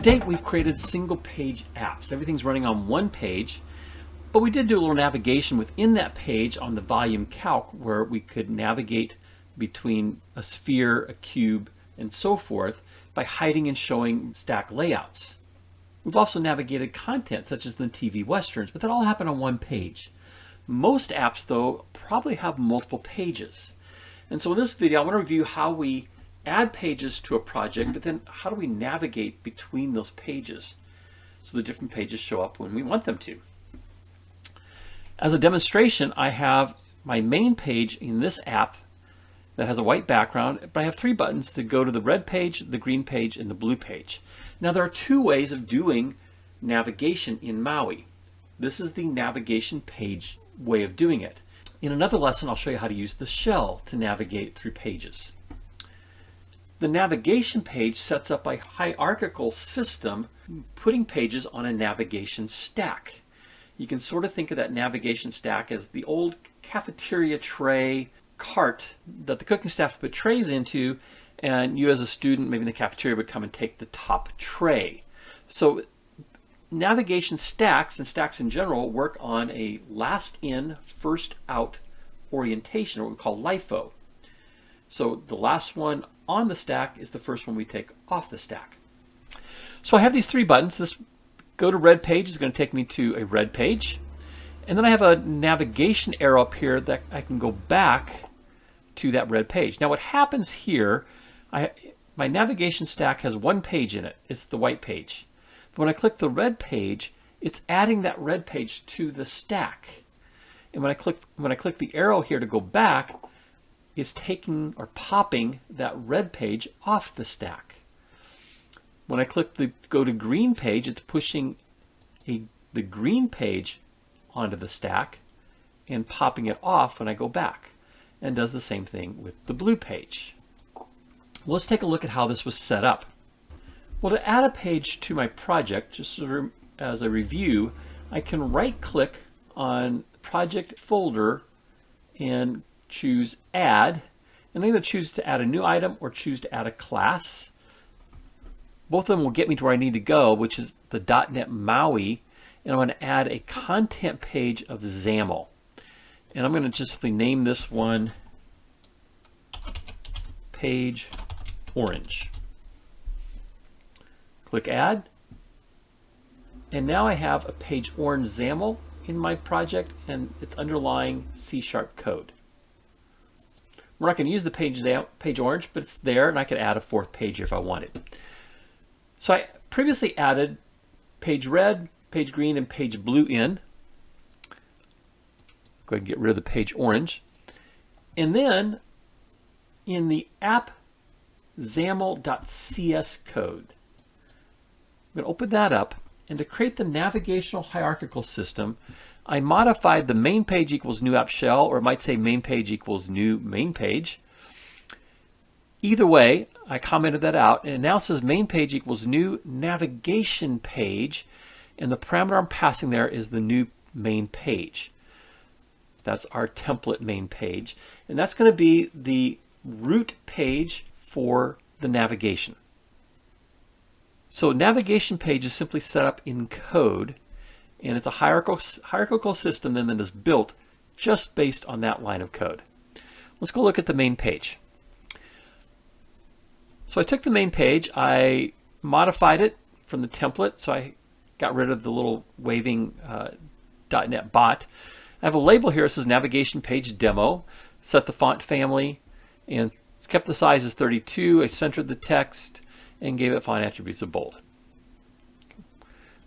date, we've created single page apps. Everything's running on one page, but we did do a little navigation within that page on the volume calc where we could navigate between a sphere, a cube, and so forth by hiding and showing stack layouts. We've also navigated content such as the TV westerns, but that all happened on one page. Most apps, though, probably have multiple pages. And so in this video, I want to review how we add pages to a project, but then how do we navigate between those pages so the different pages show up when we want them to. As a demonstration, I have my main page in this app that has a white background, but I have three buttons to go to the red page, the green page, and the blue page. Now there are two ways of doing navigation in MAUI. This is the navigation page way of doing it. In another lesson, I'll show you how to use the shell to navigate through pages. The navigation page sets up a hierarchical system, putting pages on a navigation stack. You can sort of think of that navigation stack as the old cafeteria tray cart that the cooking staff would put trays into, and you as a student, maybe in the cafeteria, would come and take the top tray. So navigation stacks and stacks in general work on a last in, first out orientation, or what we call LIFO. So the last one on the stack is the first one we take off the stack. So I have these three buttons. This go to red page is going to take me to a red page. And then I have a navigation arrow up here that I can go back to that red page. Now what happens here, my navigation stack has one page in it. It's the white page. But when I click the red page, it's adding that red page to the stack. And when I click the arrow here to go back, it's taking or popping that red page off the stack. When I click the go to green page, it's pushing the green page onto the stack and popping it off when I go back, and does the same thing with the blue page. Well, let's take a look at how this was set up. Well, to add a page to my project, just as a review, I can right click on project folder and choose add, and I'm going to choose to add a new item or choose to add a class. Both of them will get me to where I need to go, which is the .NET MAUI, and I'm going to add a content page of XAML. And I'm going to just simply name this one Page Orange. Click Add. And now I have a Page Orange XAML in my project and its underlying C# code. We're not going to use the page Orange, but it's there, and I could add a fourth page here if I wanted. So I previously added page red, page green, and page blue in. Go ahead and get rid of the page orange. And then in the app XAML.cs code, I'm going to open that up, and to create the navigational hierarchical system, I modified the main page equals new app shell, or it might say main page equals new main page. Either way, I commented that out, and it now says main page equals new navigation page, and the parameter I'm passing there is the new main page. That's our template main page, and that's going to be the root page for the navigation. So navigation page is simply set up in code, and it's a hierarchical system then that is built just based on that line of code. Let's go look at the main page. So I took the main page, I modified it from the template, so I got rid of the little waving .NET bot. I have a label here that says Navigation Page Demo, set the font family, and kept the size as 32. I centered the text and gave it font attributes of bold.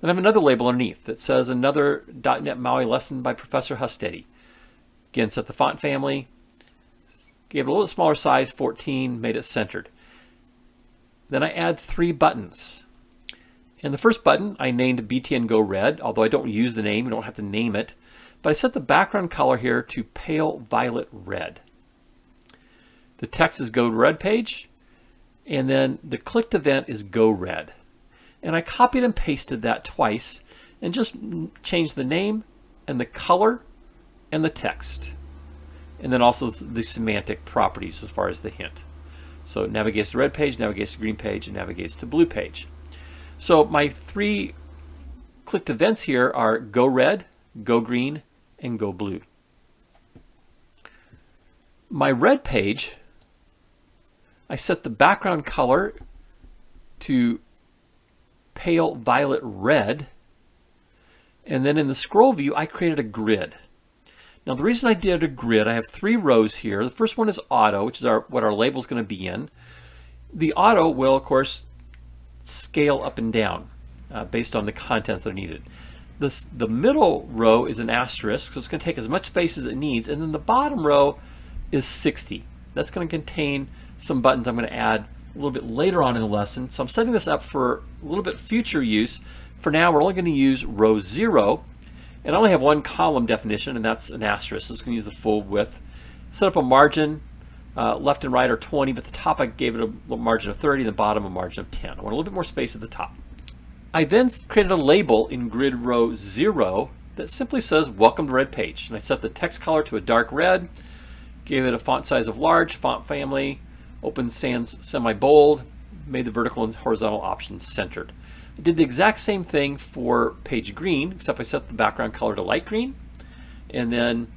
Then I have another label underneath that says another .NET MAUI lesson by Professor Hustedde. Again, set the font family, gave it a little smaller size, 14, made it centered. Then I add three buttons. And the first button I named BTN Go Red, although I don't use the name, you don't have to name it. But I set the background color here to pale violet red. The text is Go to Red page, and then the clicked event is Go Red. And I copied and pasted that twice and just changed the name and the color and the text. And then also the semantic properties as far as the hint. So it navigates to red page, navigates to green page, and navigates to blue page. So my 3 clicked events here are go red, go green, and go blue. My red page, I set the background color to pale violet red, and then in the scroll view I created a grid. Now the reason I did a grid, I have 3 rows here. The first one is auto, which is what our label is going to be in. The auto will of course scale up and down based on the contents that are needed. The middle row is an asterisk, so it's going to take as much space as it needs, and then the bottom row is 60. That's going to contain some buttons I'm going to add a little bit later on in the lesson. So I'm setting this up for a little bit future use. For now, we're only going to use row 0, and I only have 1 column definition, and that's an asterisk, so it's going to use the full width. Set up a margin, left and right are 20, but the top I gave it a margin of 30, and the bottom a margin of 10. I want a little bit more space at the top. I then created a label in grid row 0 that simply says welcome to red page, and I set the text color to a dark red, gave it a font size of large, font family, open sans semi-bold, made the vertical and horizontal options centered. I did the exact same thing for page green, except I set the background color to light green, and then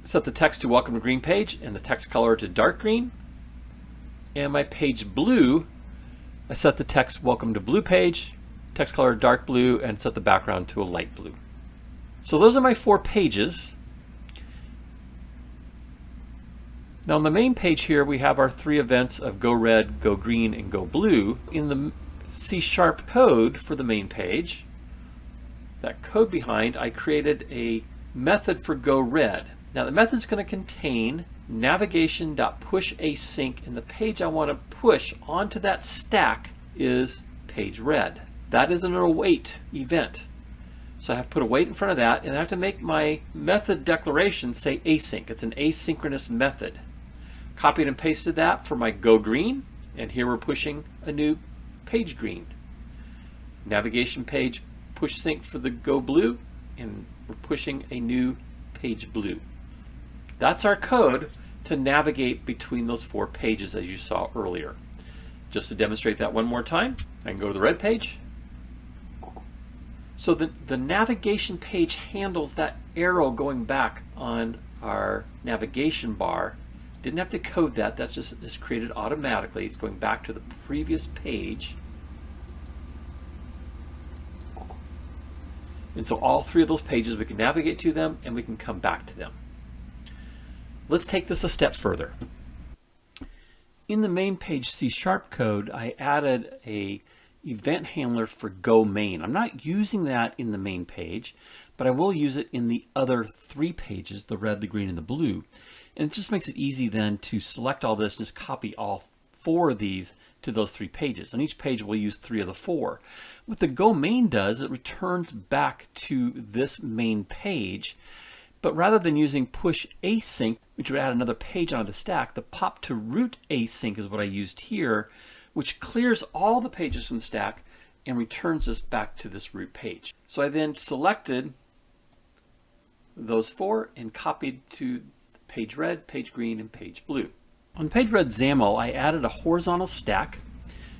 set the text to welcome to green page and the text color to dark green. And my page blue, I set the text welcome to blue page, text color dark blue, and set the background to a light blue. So those are my 4 pages. Now on the main page here we have our 3 events of go red, go green, and go blue. In the C# code for the main page, that code behind, I created a method for go red. Now the method is going to contain navigation.PushAsync, and the page I want to push onto that stack is page red. That is an await event. So I have to put a wait in front of that, and I have to make my method declaration say async. It's an asynchronous method. Copied and pasted that for my go green, and here we're pushing a new page green. Navigation page push sync for the go blue, and we're pushing a new page blue. That's our code to navigate between those 4 pages as you saw earlier. Just to demonstrate that one more time, I can go to the red page. So the navigation page handles that arrow going back on our navigation bar. Didn't have to code that, that's just it's created automatically. It's going back to the previous page. And so all 3 of those pages, we can navigate to them and we can come back to them. Let's take this a step further. In the main page C# code, I added a event handler for go main. I'm not using that in the main page, but I will use it in the other 3 pages, the red, the green, and the blue. And it just makes it easy then to select all this and just copy all 4 of these to those 3 pages. On each page we'll use 3 of the 4. What the go main does, it returns back to this main page, but rather than using PushAsync, which would add another page onto the stack, the PopToRootAsync is what I used here, which clears all the pages from the stack and returns us back to this root page. So I then selected those 4 and copied to page red, page green, and page blue. On page red XAML, I added a horizontal stack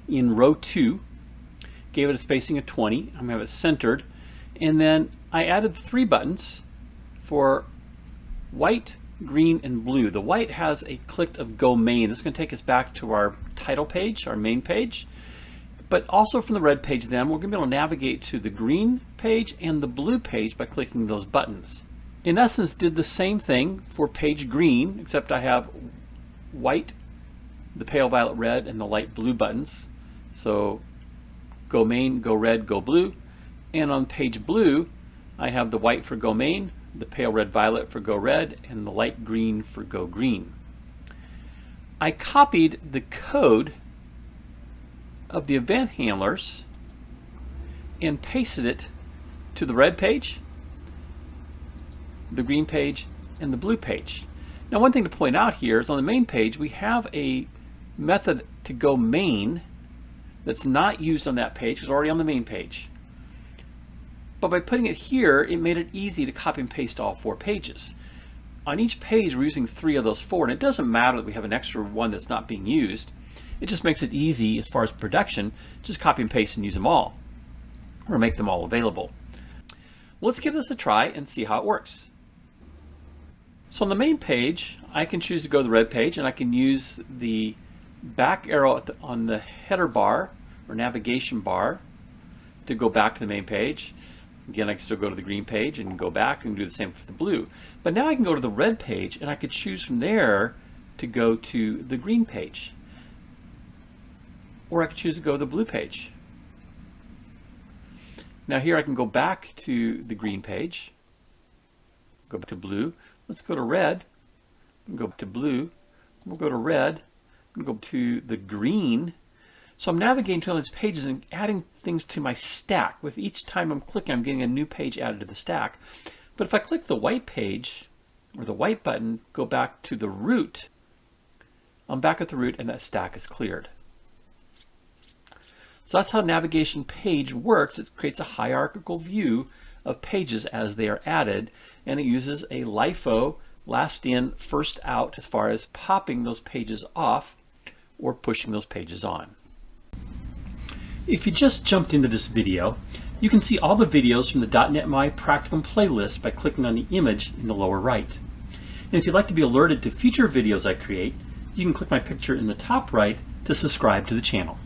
in row 2, gave it a spacing of 20, I'm going to have it centered, and then I added 3 buttons for white, green, and blue. The white has a click of go main. This is going to take us back to our title page, our main page. But also from the red page then, we're going to be able to navigate to the green page and the blue page by clicking those buttons. In essence, did the same thing for page green, except I have white, the pale violet red, and the light blue buttons. So go main, go red, go blue. And on page blue, I have the white for go main, the pale red violet for go red, and the light green for go green. I copied the code of the event handlers and pasted it to the red page, the green page, and the blue page. Now one thing to point out here is on the main page we have a method to go main that's not used on that page because it's already on the main page. But by putting it here, it made it easy to copy and paste all 4 pages. On each page we're using 3 of those 4, and it doesn't matter that we have an extra one that's not being used. It just makes it easy as far as production. Just copy and paste and use them all, or make them all available. Let's give this a try and see how it works. So on the main page, I can choose to go to the red page, and I can use the back arrow on the header bar or navigation bar to go back to the main page. Again, I can still go to the green page and go back and do the same for the blue. But now I can go to the red page, and I could choose from there to go to the green page. Or I could choose to go to the blue page. Now here I can go back to the green page, go back to blue. Let's go to red, go to blue. We'll go to red, and go to the green. So I'm navigating to all these pages and adding things to my stack. With each time I'm clicking, I'm getting a new page added to the stack. But if I click the white page, or the white button, go back to the root, I'm back at the root and that stack is cleared. So that's how NavigationPage works. It creates a hierarchical view of pages as they are added, and it uses a LIFO, last in, first out, as far as popping those pages off or pushing those pages on. If you just jumped into this video, you can see all the videos from the .NET MAUI Practicum playlist by clicking on the image in the lower right. And if you'd like to be alerted to future videos I create, you can click my picture in the top right to subscribe to the channel.